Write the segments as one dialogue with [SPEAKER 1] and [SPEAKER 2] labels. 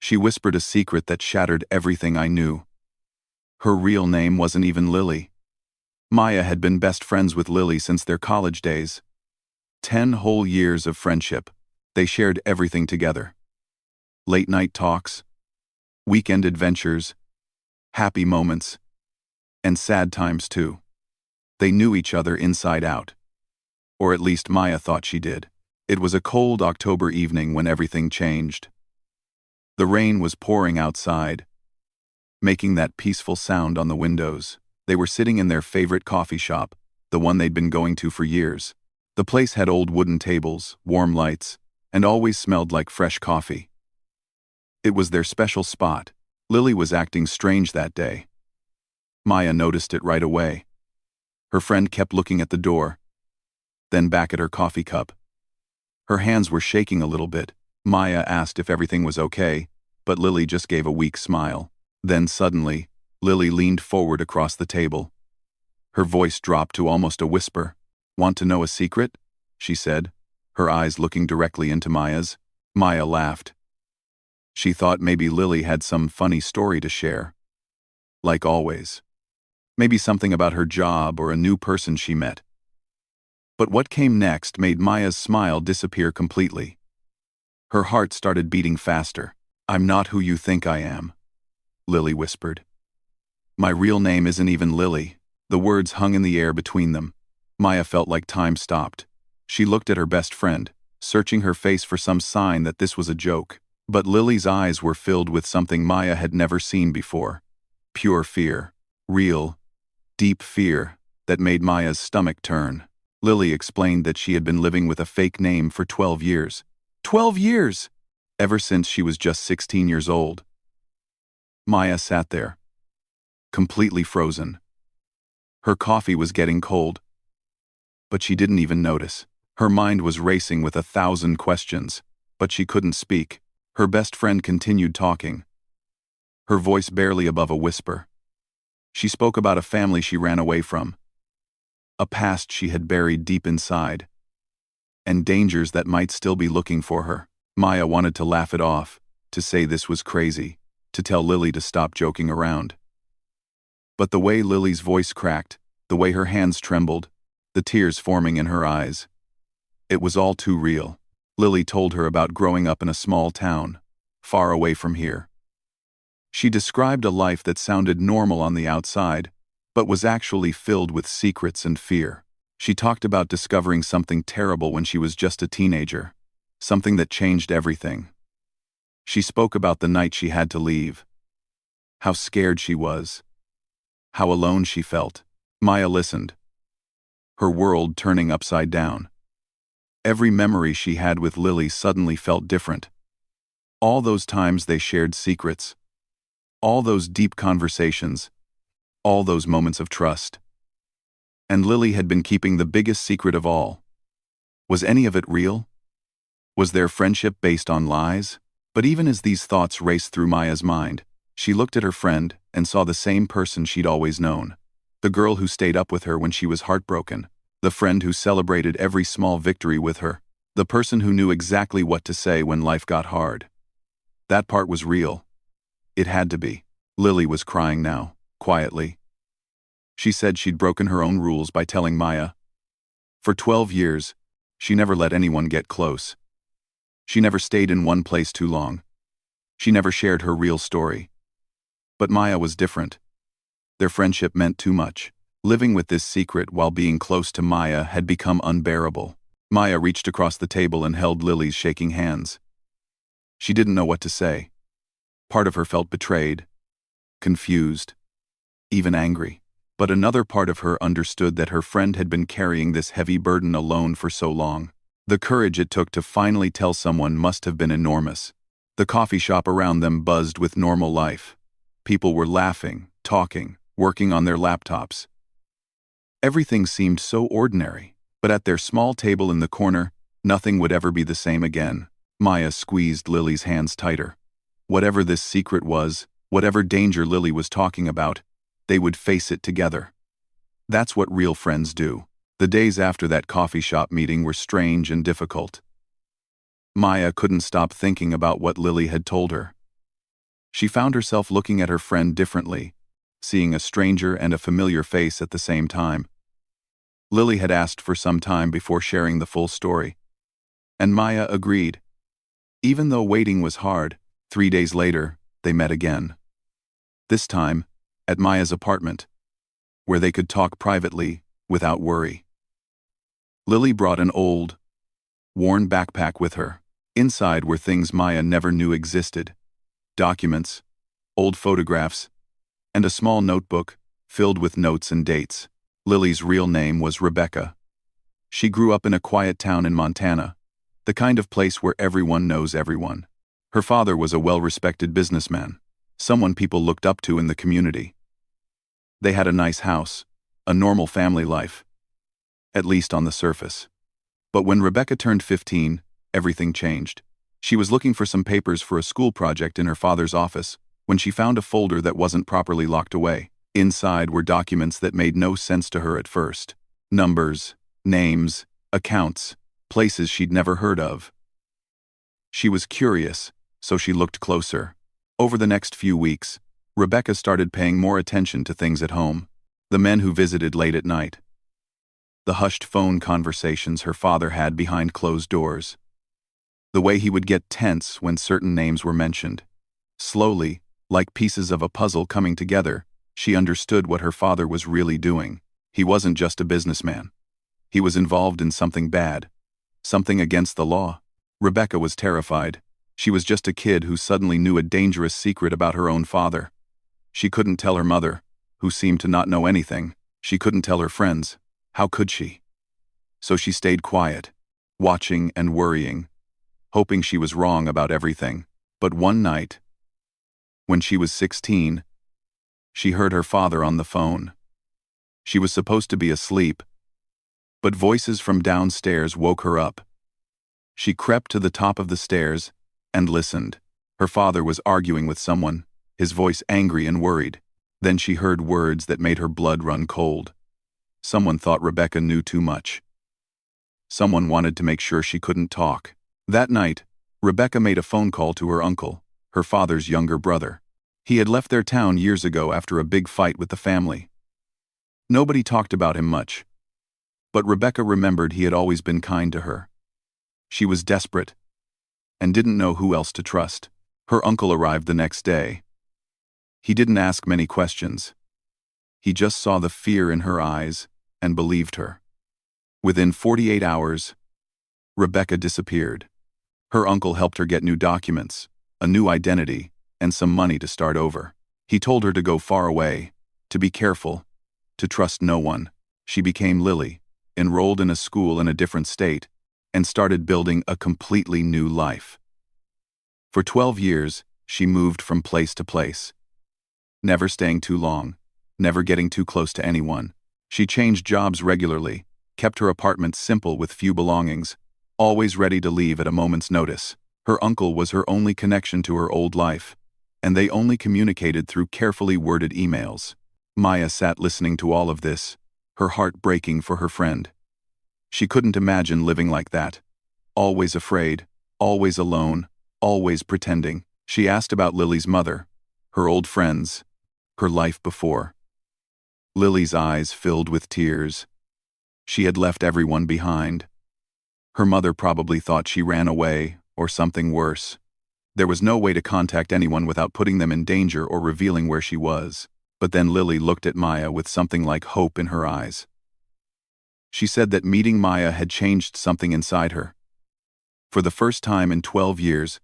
[SPEAKER 1] She whispered a secret that shattered everything I knew. Her real name wasn't even Lily. Maya had been best friends with Lily since their college days. 10 whole years of friendship. They shared everything together. Late-night talks, weekend adventures, happy moments, and sad times too. They knew each other inside out. Or at least Maya thought she did. It was a cold October evening when everything changed. The rain was pouring outside, making that peaceful sound on the windows. They were sitting in their favorite coffee shop, the one they'd been going to for years. The place had old wooden tables, warm lights, and always smelled like fresh coffee. It was their special spot. Lily was acting strange that day. Maya noticed it right away. Her friend kept looking at the door, then back at her coffee cup. Her hands were shaking a little bit. Maya asked if everything was okay, but Lily just gave a weak smile. Then suddenly, Lily leaned forward across the table. Her voice dropped to almost a whisper. "Want to know a secret?" she said, her eyes looking directly into Maya's. Maya laughed. She thought maybe Lily had some funny story to share. Like always. Maybe something about her job or a new person she met. But what came next made Maya's smile disappear completely. Her heart started beating faster. "I'm not who you think I am," Lily whispered. "My real name isn't even Lily." The words hung in the air between them. Maya felt like time stopped. She looked at her best friend, searching her face for some sign that this was a joke. But Lily's eyes were filled with something Maya had never seen before. Pure fear. Real, deep fear that made Maya's stomach turn. Lily explained that she had been living with a fake name for 12 years. 12 years! Ever since she was just 16 years old. Maya sat there, completely frozen. Her coffee was getting cold. But she didn't even notice. Her mind was racing with 1,000 questions, but she couldn't speak. Her best friend continued talking, her voice barely above a whisper. She spoke about a family she ran away from, a past she had buried deep inside, and dangers that might still be looking for her. Maya wanted to laugh it off, to say this was crazy, to tell Lily to stop joking around. But the way Lily's voice cracked, the way her hands trembled, the tears forming in her eyes, it was all too real. Lily told her about growing up in a small town, far away from here. She described a life that sounded normal on the outside, but was actually filled with secrets and fear. She talked about discovering something terrible when she was just a teenager, something that changed everything. She spoke about the night she had to leave, how scared she was, how alone she felt. Maya listened, her world turning upside down. Every memory she had with Lily suddenly felt different. All those times they shared secrets, all those deep conversations, all those moments of trust. And Lily had been keeping the biggest secret of all. Was any of it real? Was their friendship based on lies? But even as these thoughts raced through Maya's mind, she looked at her friend and saw the same person she'd always known. The girl who stayed up with her when she was heartbroken. The friend who celebrated every small victory with her. The person who knew exactly what to say when life got hard. That part was real. It had to be. Lily was crying now, quietly. She said she'd broken her own rules by telling Maya. For 12 years, she never let anyone get close. She never stayed in one place too long. She never shared her real story. But Maya was different. Their friendship meant too much. Living with this secret while being close to Maya had become unbearable. Maya reached across the table and held Lily's shaking hands. She didn't know what to say. Part of her felt betrayed, confused, even angry. But another part of her understood that her friend had been carrying this heavy burden alone for so long. The courage it took to finally tell someone must have been enormous. The coffee shop around them buzzed with normal life. People were laughing, talking, working on their laptops. Everything seemed so ordinary, but at their small table in the corner, nothing would ever be the same again. Maya squeezed Lily's hands tighter. Whatever this secret was, whatever danger Lily was talking about, they would face it together. That's what real friends do. The days after that coffee shop meeting were strange and difficult. Maya couldn't stop thinking about what Lily had told her. She found herself looking at her friend differently, seeing a stranger and a familiar face at the same time. Lily had asked for some time before sharing the full story, and Maya agreed. Even though waiting was hard, 3 days later, they met again. This time, at Maya's apartment, where they could talk privately, without worry. Lily brought an old, worn backpack with her. Inside were things Maya never knew existed: documents, old photographs, and a small notebook filled with notes and dates. Lily's real name was Rebecca. She grew up in a quiet town in Montana, the kind of place where everyone knows everyone. Her father was a well-respected businessman, someone people looked up to in the community. They had a nice house, a normal family life, at least on the surface. But when Rebecca turned 15, everything changed. She was looking for some papers for a school project in her father's office when she found a folder that wasn't properly locked away. Inside were documents that made no sense to her at first. Numbers, names, accounts, places she'd never heard of. She was curious, so she looked closer. Over the next few weeks, Rebecca started paying more attention to things at home: the men who visited late at night, the hushed phone conversations her father had behind closed doors, the way he would get tense when certain names were mentioned. Slowly, like pieces of a puzzle coming together, she understood what her father was really doing. He wasn't just a businessman. He was involved in something bad, something against the law. Rebecca was terrified. She was just a kid who suddenly knew a dangerous secret about her own father. She couldn't tell her mother, who seemed to not know anything. She couldn't tell her friends. How could she? So she stayed quiet, watching and worrying, hoping she was wrong about everything. But one night, when she was 16, she heard her father on the phone. She was supposed to be asleep, but voices from downstairs woke her up. She crept to the top of the stairs and listened. Her father was arguing with someone, his voice angry and worried. Then she heard words that made her blood run cold. Someone thought Rebecca knew too much. Someone wanted to make sure she couldn't talk. That night, Rebecca made a phone call to her uncle, her father's younger brother. He had left their town years ago after a big fight with the family. Nobody talked about him much, but Rebecca remembered he had always been kind to her. She was desperate and didn't know who else to trust. Her uncle arrived the next day. He didn't ask many questions. He just saw the fear in her eyes and believed her. Within 48 hours, Rebecca disappeared. Her uncle helped her get new documents, a new identity, and some money to start over. He told her to go far away, to be careful, to trust no one. She became Lily, enrolled in a school in a different state, and started building a completely new life. For 12 years, she moved from place to place, never staying too long, never getting too close to anyone. She changed jobs regularly, kept her apartment simple with few belongings, always ready to leave at a moment's notice. Her uncle was her only connection to her old life, and they only communicated through carefully worded emails. Maya sat listening to all of this, her heart breaking for her friend. She couldn't imagine living like that. Always afraid, always alone, always pretending. She asked about Lily's mother, her old friends, her life before. Lily's eyes filled with tears. She had left everyone behind. Her mother probably thought she ran away, or something worse. There was no way to contact anyone without putting them in danger or revealing where she was. But then Lily looked at Maya with something like hope in her eyes. She said that meeting Maya had changed something inside her. For the first time in 12 years,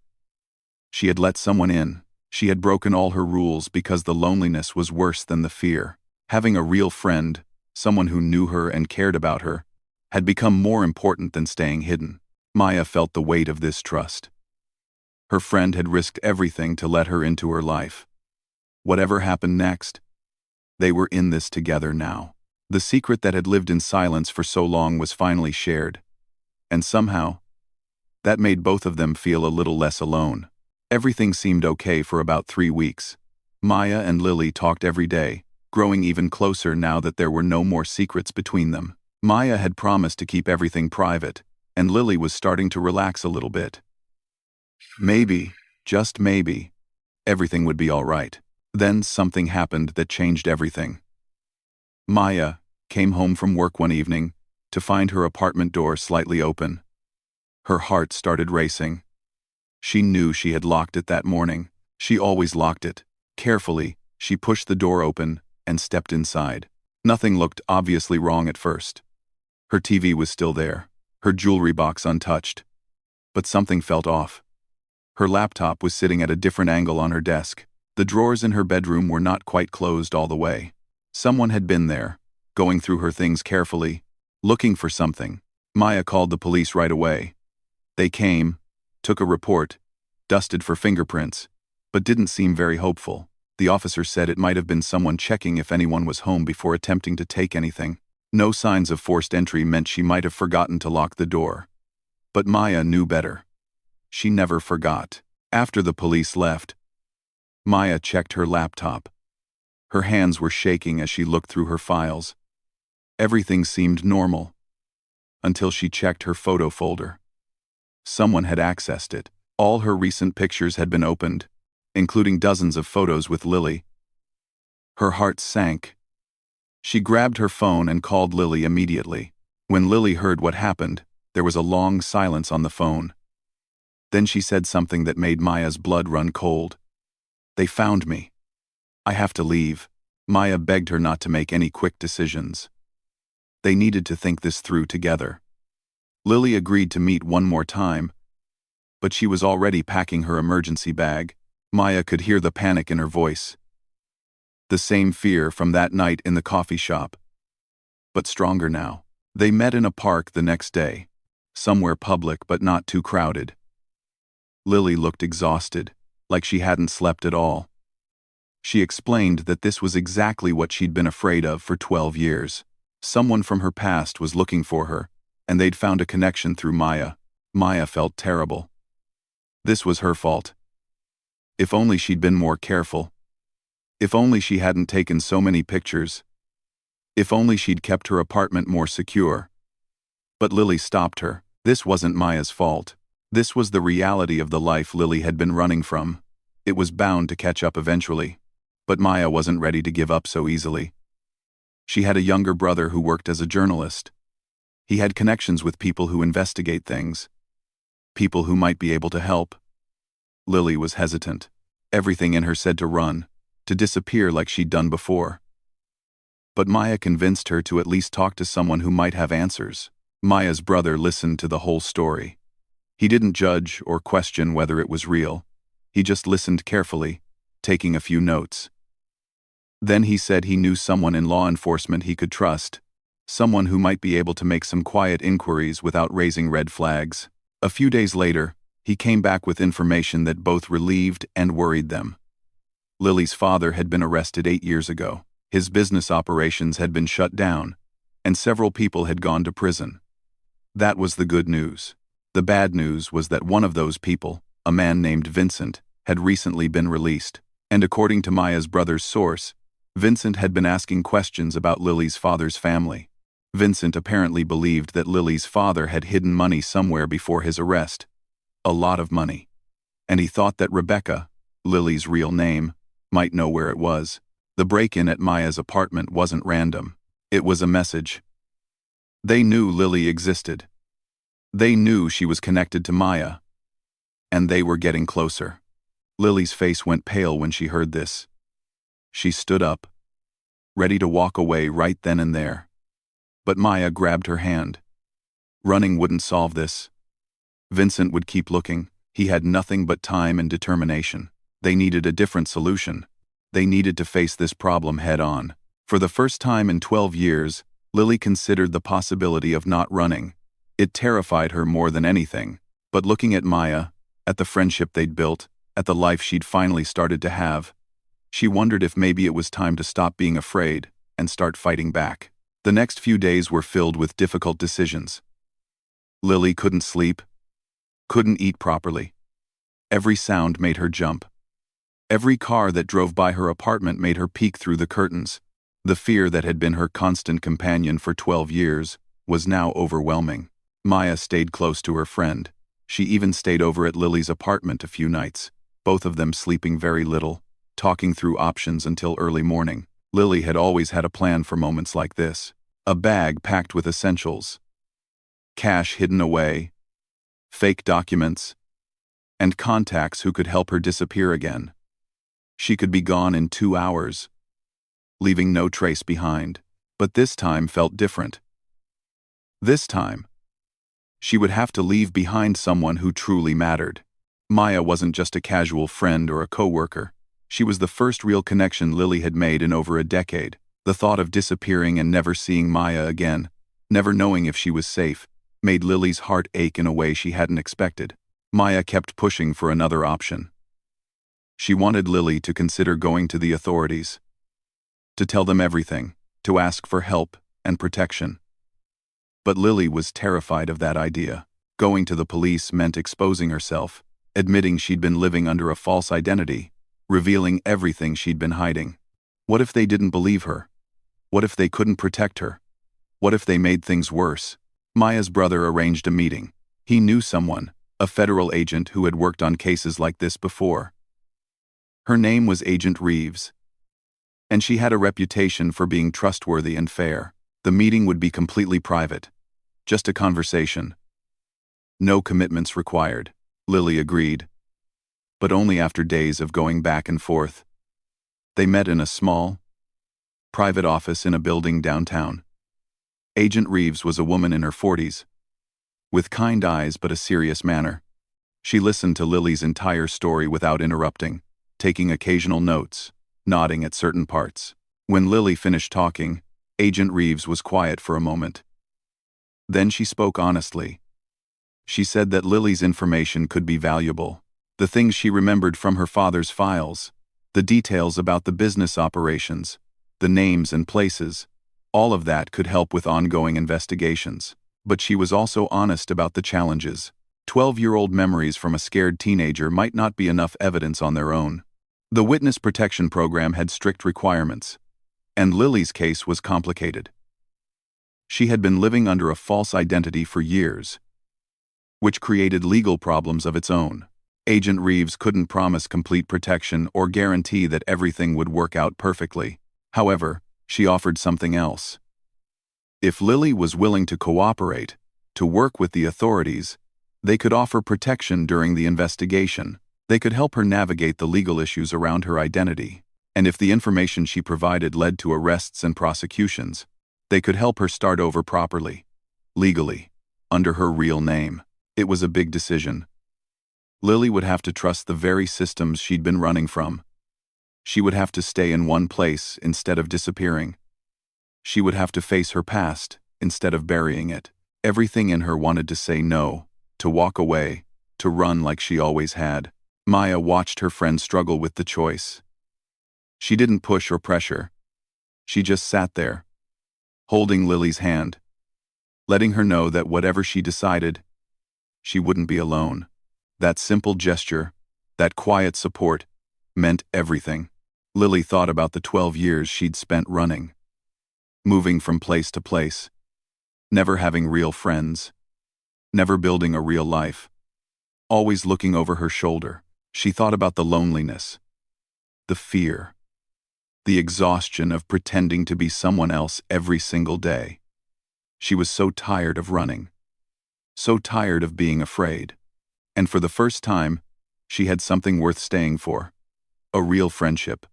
[SPEAKER 1] she had let someone in. She had broken all her rules because the loneliness was worse than the fear. Having a real friend, someone who knew her and cared about her, had become more important than staying hidden. Maya felt the weight of this trust. Her friend had risked everything to let her into her life. Whatever happened next, they were in this together now. The secret that had lived in silence for so long was finally shared. And somehow, that made both of them feel a little less alone. Everything seemed okay for about 3 weeks. Maya and Lily talked every day, growing even closer now that there were no more secrets between them. Maya had promised to keep everything private, and Lily was starting to relax a little bit. Maybe, just maybe, Everything would be all right. Then something happened that changed everything. Maya came home from work one evening to find her apartment door slightly open. Her heart started racing. She knew she had locked it that morning. She always locked it. Carefully, she pushed the door open and stepped inside. Nothing looked obviously wrong at first. Her TV was still there, her jewelry box untouched. But something felt off. Her laptop was sitting at a different angle on her desk. The drawers in her bedroom were not quite closed all the way. Someone had been there, going through her things carefully, looking for something. Maya called the police right away. They came, took a report, dusted for fingerprints, but didn't seem very hopeful. The officer said it might have been someone checking if anyone was home before attempting to take anything. No signs of forced entry meant she might have forgotten to lock the door. But Maya knew better. She never forgot. After the police left, Maya checked her laptop. Her hands were shaking as she looked through her files. Everything seemed normal, until she checked her photo folder. Someone had accessed it. All her recent pictures had been opened, including dozens of photos with Lily. Her heart sank. She grabbed her phone and called Lily immediately. When Lily heard what happened, there was a long silence on the phone. Then she said something that made Maya's blood run cold. "They found me. I have to leave." Maya begged her not to make any quick decisions. They needed to think this through together. Lily agreed to meet one more time, but she was already packing her emergency bag. Maya could hear the panic in her voice. The same fear from that night in the coffee shop, but stronger now. They met in a park the next day, somewhere public but not too crowded. Lily looked exhausted, like she hadn't slept at all. She explained that this was exactly what she'd been afraid of for 12 years. Someone from her past was looking for her, and they'd found a connection through Maya. Maya felt terrible. This was her fault. If only she'd been more careful. If only she hadn't taken so many pictures. If only she'd kept her apartment more secure. But Lily stopped her. This wasn't Maya's fault. This was the reality of the life Lily had been running from. It was bound to catch up eventually. But Maya wasn't ready to give up so easily. She had a younger brother who worked as a journalist. He had connections with people who investigate things. People who might be able to help. Lily was hesitant. Everything in her said to run, to disappear like she'd done before. But Maya convinced her to at least talk to someone who might have answers. Maya's brother listened to the whole story. He didn't judge or question whether it was real. He just listened carefully, taking a few notes. Then he said he knew someone in law enforcement he could trust, someone who might be able to make some quiet inquiries without raising red flags. A few days later, he came back with information that both relieved and worried them. Lily's father had been arrested 8 years ago. His business operations had been shut down, and several people had gone to prison. That was the good news. The bad news was that one of those people, a man named Vincent, had recently been released. And according to Maya's brother's source, Vincent had been asking questions about Lily's father's family. Vincent apparently believed that Lily's father had hidden money somewhere before his arrest. A lot of money. And he thought that Rebecca, Lily's real name, might know where it was. The break-in at Maya's apartment wasn't random. It was a message. They knew Lily existed. They knew she was connected to Maya. And they were getting closer. Lily's face went pale when she heard this. She stood up, ready to walk away right then and there. But Maya grabbed her hand. Running wouldn't solve this. Vincent would keep looking. He had nothing but time and determination. They needed a different solution. They needed to face this problem head-on. For the first time in 12 years, Lily considered the possibility of not running. It terrified her more than anything. But looking at Maya, at the friendship they'd built, at the life she'd finally started to have, she wondered if maybe it was time to stop being afraid and start fighting back. The next few days were filled with difficult decisions. Lily couldn't sleep, couldn't eat properly. Every sound made her jump. Every car that drove by her apartment made her peek through the curtains. The fear that had been her constant companion for 12 years was now overwhelming. Maya stayed close to her friend. She even stayed over at Lily's apartment a few nights. both of them sleeping very little, talking through options until early morning. Lily had always had a plan for moments like this. A bag packed with essentials, cash hidden away, fake documents, and contacts who could help her disappear again. She could be gone in 2 hours, leaving no trace behind. But this time felt different. This time, she would have to leave behind someone who truly mattered. Maya wasn't just a casual friend or a coworker. She was the first real connection Lily had made in over a decade. The thought of disappearing and never seeing Maya again, never knowing if she was safe, made Lily's heart ache in a way she hadn't expected. Maya kept pushing for another option. She wanted Lily to consider going to the authorities, to tell them everything, to ask for help and protection. But Lily was terrified of that idea. Going to the police meant exposing herself, admitting she'd been living under a false identity, revealing everything she'd been hiding. What if they didn't believe her? What if they couldn't protect her? What if they made things worse? Maya's brother arranged a meeting. He knew someone, a federal agent who had worked on cases like this before. Her name was Agent Reeves, and she had a reputation for being trustworthy and fair. The meeting would be completely private, just a conversation. No commitments required. Lily agreed, but only after days of going back and forth. They met in a small, private office in a building downtown. Agent Reeves was a woman in her 40s, with kind eyes but a serious manner. She listened to Lily's entire story without interrupting, taking occasional notes, nodding at certain parts. When Lily finished talking, Agent Reeves was quiet for a moment. Then she spoke honestly. She said that Lily's information could be valuable. The things she remembered from her father's files, the details about the business operations, the names and places, all of that could help with ongoing investigations. But she was also honest about the challenges. 12-year-old memories from a scared teenager might not be enough evidence on their own. The witness protection program had strict requirements, and Lily's case was complicated. She had been living under a false identity for years, which created legal problems of its own. Agent Reeves couldn't promise complete protection or guarantee that everything would work out perfectly. However, she offered something else. If Lily was willing to cooperate, to work with the authorities, they could offer protection during the investigation. They could help her navigate the legal issues around her identity. And if the information she provided led to arrests and prosecutions, they could help her start over properly, legally, under her real name. It was a big decision. Lily would have to trust the very systems she'd been running from. She would have to stay in one place instead of disappearing. She would have to face her past instead of burying it. Everything in her wanted to say no, to walk away, to run like she always had. Maya watched her friend struggle with the choice. She didn't push or pressure. She just sat there, holding Lily's hand, letting her know that whatever she decided, she wouldn't be alone. That simple gesture, that quiet support, meant everything. Lily thought about the 12 years she'd spent running, moving from place to place, never having real friends, never building a real life, always looking over her shoulder. She thought about the loneliness, the fear, the exhaustion of pretending to be someone else every single day. She was so tired of running, so tired of being afraid. And for the first time, she had something worth staying for. A real friendship,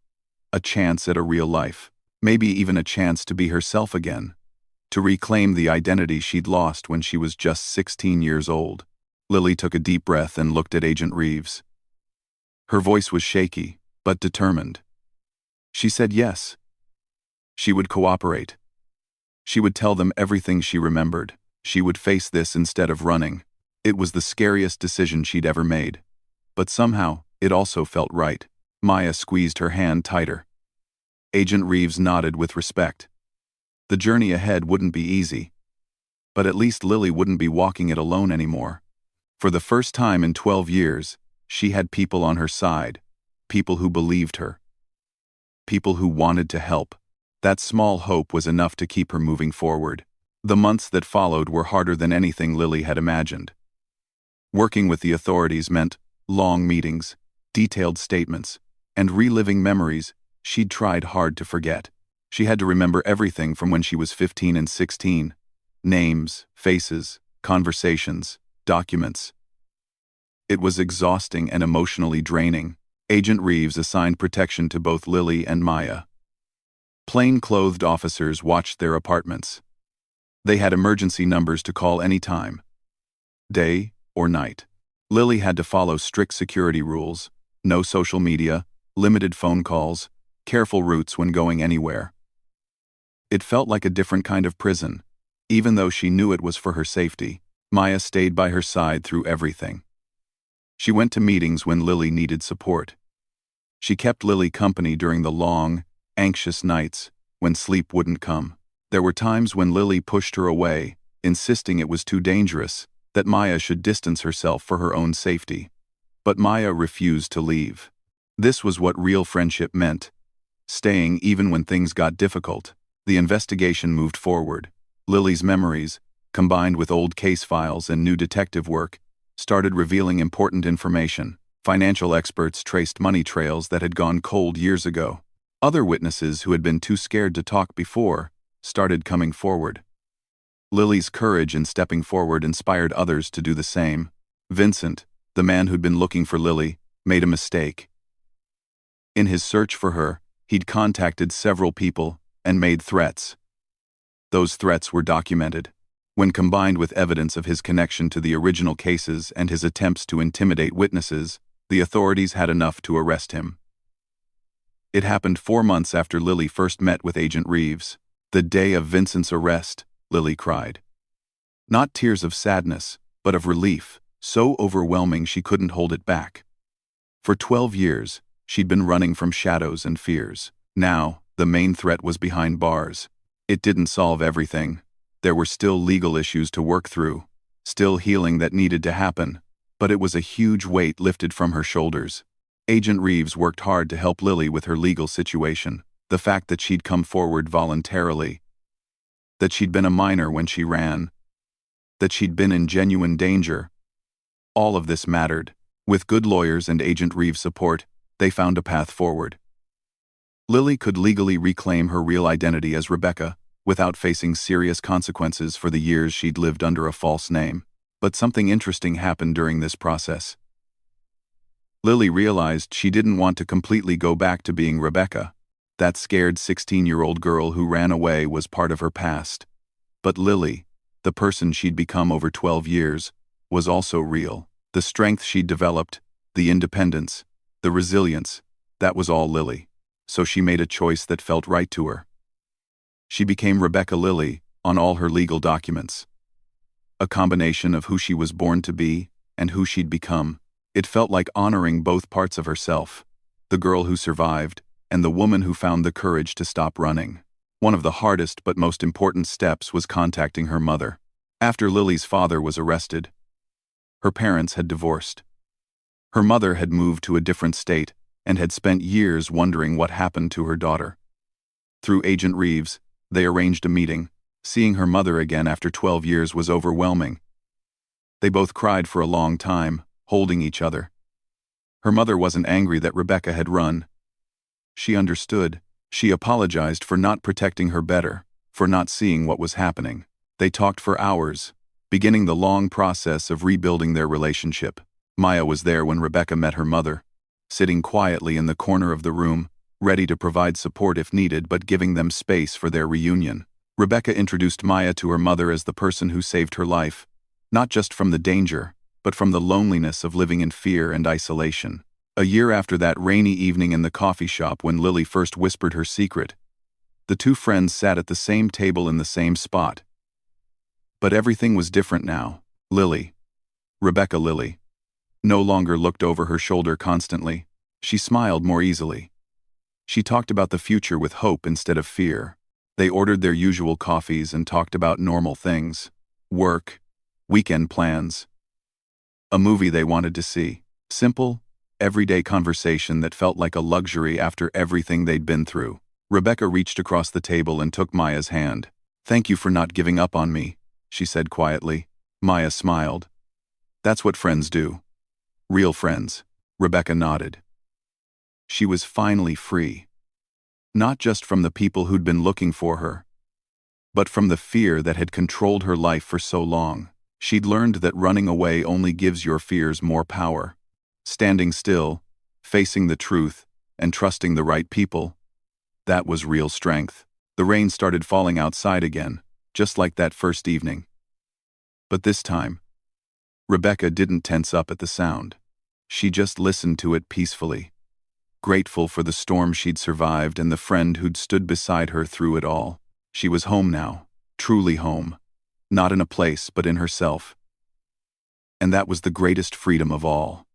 [SPEAKER 1] a chance at a real life, maybe even a chance to be herself again, to reclaim the identity she'd lost when she was just 16 years old. Lily took a deep breath and looked at Agent Reeves. Her voice was shaky, but determined. She said yes. She would cooperate. She would tell them everything she remembered. She would face this instead of running. It was the scariest decision she'd ever made. But somehow, it also felt right. Maya squeezed her hand tighter. Agent Reeves nodded with respect. The journey ahead wouldn't be easy. But at least Lily wouldn't be walking it alone anymore. For the first time in 12 years, she had people on her side, people who believed her, people who wanted to help. That small hope was enough to keep her moving forward. The months that followed were harder than anything Lily had imagined. Working with the authorities meant long meetings, detailed statements, and reliving memories she'd tried hard to forget. She had to remember everything from when she was 15 and 16. Names, faces, conversations, documents. It was exhausting and emotionally draining. Agent Reeves assigned protection to both Lily and Maya. Plain-clothed officers watched their apartments. They had emergency numbers to call any time, day or night. Lily had to follow strict security rules: no social media, limited phone calls, careful routes when going anywhere. It felt like a different kind of prison. Even though she knew it was for her safety, Maya stayed by her side through everything. She went to meetings when Lily needed support. She kept Lily company during the long, anxious nights when sleep wouldn't come. There were times when Lily pushed her away, insisting it was too dangerous, that Maya should distance herself for her own safety. But Maya refused to leave. This was what real friendship meant, staying even when things got difficult. The investigation moved forward. Lily's memories, combined with old case files and new detective work, started revealing important information. Financial experts traced money trails that had gone cold years ago. Other witnesses who had been too scared to talk before started coming forward. Lily's courage in stepping forward inspired others to do the same. Vincent, the man who'd been looking for Lily, made a mistake. In his search for her, he'd contacted several people and made threats. Those threats were documented. When combined with evidence of his connection to the original cases and his attempts to intimidate witnesses, the authorities had enough to arrest him. It happened 4 months after Lily first met with Agent Reeves. The day of Vincent's arrest, Lily cried. Not tears of sadness, but of relief, so overwhelming she couldn't hold it back. For 12 years, she'd been running from shadows and fears. Now, the main threat was behind bars. It didn't solve everything. There were still legal issues to work through, still healing that needed to happen, but it was a huge weight lifted from her shoulders. Agent Reeves worked hard to help Lily with her legal situation. The fact that she'd come forward voluntarily, that she'd been a minor when she ran, that she'd been in genuine danger, all of this mattered. With good lawyers and Agent Reeves' support, they found a path forward. Lily could legally reclaim her real identity as Rebecca, without facing serious consequences for the years she'd lived under a false name. But something interesting happened during this process. Lily realized she didn't want to completely go back to being Rebecca. That scared 16-year-old girl who ran away was part of her past. But Lily, the person she'd become over 12 years, was also real. The strength she'd developed, the independence, the resilience, that was all Lily. So she made a choice that felt right to her. She became Rebecca Lily on all her legal documents. A combination of who she was born to be and who she'd become. It felt like honoring both parts of herself, the girl who survived and the woman who found the courage to stop running. One of the hardest but most important steps was contacting her mother. After Lily's father was arrested, her parents had divorced. Her mother had moved to a different state and had spent years wondering what happened to her daughter. Through Agent Reeves, they arranged a meeting. Seeing her mother again after 12 years was overwhelming. They both cried for a long time, holding each other. Her mother wasn't angry that Rebecca had run. She understood. She apologized for not protecting her better, for not seeing what was happening. They talked for hours, beginning the long process of rebuilding their relationship. Maya was there when Rebecca met her mother, sitting quietly in the corner of the room, ready to provide support if needed but giving them space for their reunion. Rebecca introduced Maya to her mother as the person who saved her life, not just from the danger, but from the loneliness of living in fear and isolation. A year after that rainy evening in the coffee shop when Lily first whispered her secret, the two friends sat at the same table in the same spot. But everything was different now. Lily, Rebecca Lily, no longer looked over her shoulder constantly. She smiled more easily. She talked about the future with hope instead of fear. They ordered their usual coffees and talked about normal things. Work, weekend plans, a movie they wanted to see. Simple, everyday conversation that felt like a luxury after everything they'd been through. Rebecca reached across the table and took Maya's hand. "Thank you for not giving up on me," she said quietly. Maya smiled. "That's what friends do. Real friends." Rebecca nodded. She was finally free. Not just from the people who'd been looking for her, but from the fear that had controlled her life for so long. She'd learned that running away only gives your fears more power. Standing still, facing the truth, and trusting the right people, that was real strength. The rain started falling outside again, just like that first evening. But this time, Rebecca didn't tense up at the sound. She just listened to it peacefully, grateful for the storm she'd survived and the friend who'd stood beside her through it all. She was home now, truly home, not in a place but in herself. And that was the greatest freedom of all.